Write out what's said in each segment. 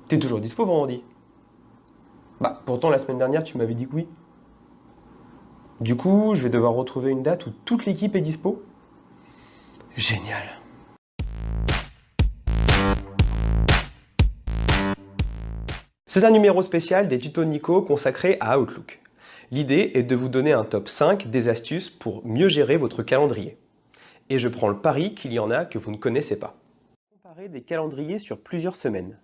T'es toujours dispo vendredi? Bah, pourtant la semaine dernière tu m'avais dit que oui. Du coup, je vais devoir retrouver une date où toute l'équipe est dispo? Génial. C'est un numéro spécial des tutos Nico consacré à Outlook. L'idée est de vous donner un top 5 des astuces pour mieux gérer votre calendrier. Et je prends le pari qu'il y en a que vous ne connaissez pas. Comparer des calendriers sur plusieurs semaines.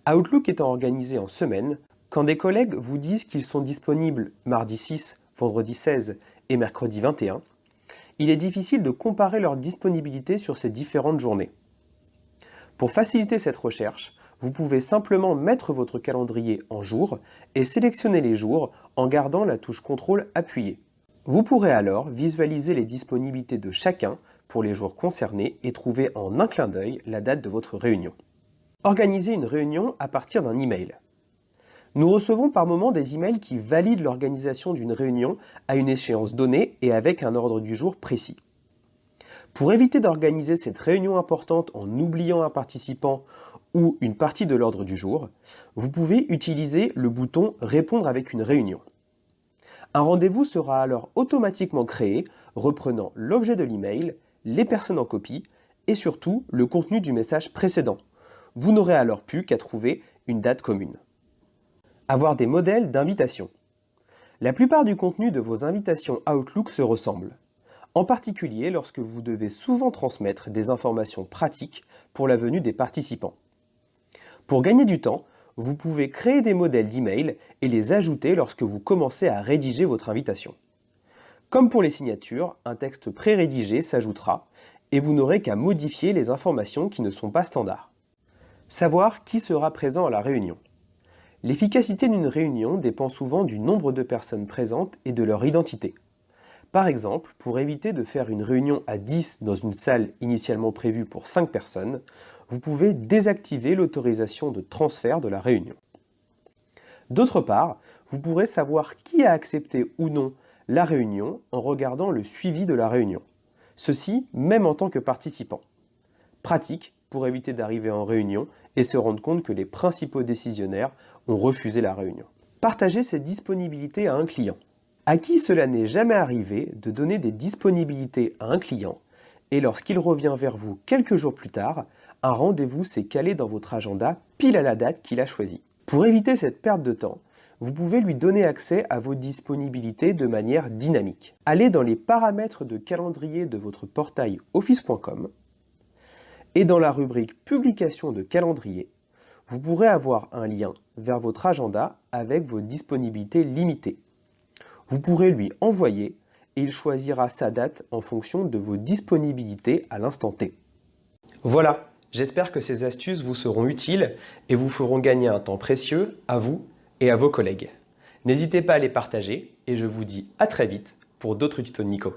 Outlook étant organisé en semaines, quand des collègues vous disent qu'ils sont disponibles mardi 6, vendredi 16 et mercredi 21, il est difficile de comparer leur disponibilité sur ces différentes journées. Pour faciliter cette recherche, vous pouvez simplement mettre votre calendrier en jours et sélectionner les jours en gardant la touche CTRL appuyée. Vous pourrez alors visualiser les disponibilités de chacun pour les jours concernés et trouver en un clin d'œil la date de votre réunion. Organisez une réunion à partir d'un email. Nous recevons par moment des emails qui valident l'organisation d'une réunion à une échéance donnée et avec un ordre du jour précis. Pour éviter d'organiser cette réunion importante en oubliant un participant ou une partie de l'ordre du jour, vous pouvez utiliser le bouton « Répondre avec une réunion ». Un rendez-vous sera alors automatiquement créé, reprenant l'objet de l'email, les personnes en copie et surtout le contenu du message précédent. Vous n'aurez alors plus qu'à trouver une date commune. Avoir des modèles d'invitation. La plupart du contenu de vos invitations Outlook se ressemblent, en particulier lorsque vous devez souvent transmettre des informations pratiques pour la venue des participants. Pour gagner du temps, vous pouvez créer des modèles d'email et les ajouter lorsque vous commencez à rédiger votre invitation. Comme pour les signatures, un texte pré-rédigé s'ajoutera et vous n'aurez qu'à modifier les informations qui ne sont pas standards. Savoir qui sera présent à la réunion. L'efficacité d'une réunion dépend souvent du nombre de personnes présentes et de leur identité. Par exemple, pour éviter de faire une réunion à 10 dans une salle initialement prévue pour 5 personnes, vous pouvez désactiver l'autorisation de transfert de la réunion. D'autre part, vous pourrez savoir qui a accepté ou non la réunion en regardant le suivi de la réunion. Ceci même en tant que participant. Pratique pour éviter d'arriver en réunion et se rendre compte que les principaux décisionnaires ont refusé la réunion. Partagez cette disponibilité à un client. À qui cela n'est jamais arrivé de donner des disponibilités à un client et lorsqu'il revient vers vous quelques jours plus tard, un rendez-vous s'est calé dans votre agenda pile à la date qu'il a choisie. Pour éviter cette perte de temps, vous pouvez lui donner accès à vos disponibilités de manière dynamique. Allez dans les paramètres de calendrier de votre portail office.com et dans la rubrique Publication de calendrier, vous pourrez avoir un lien vers votre agenda avec vos disponibilités limitées. Vous pourrez lui envoyer et il choisira sa date en fonction de vos disponibilités à l'instant T. Voilà, j'espère que ces astuces vous seront utiles et vous feront gagner un temps précieux à vous et à vos collègues. N'hésitez pas à les partager et je vous dis à très vite pour d'autres tutos de Nico.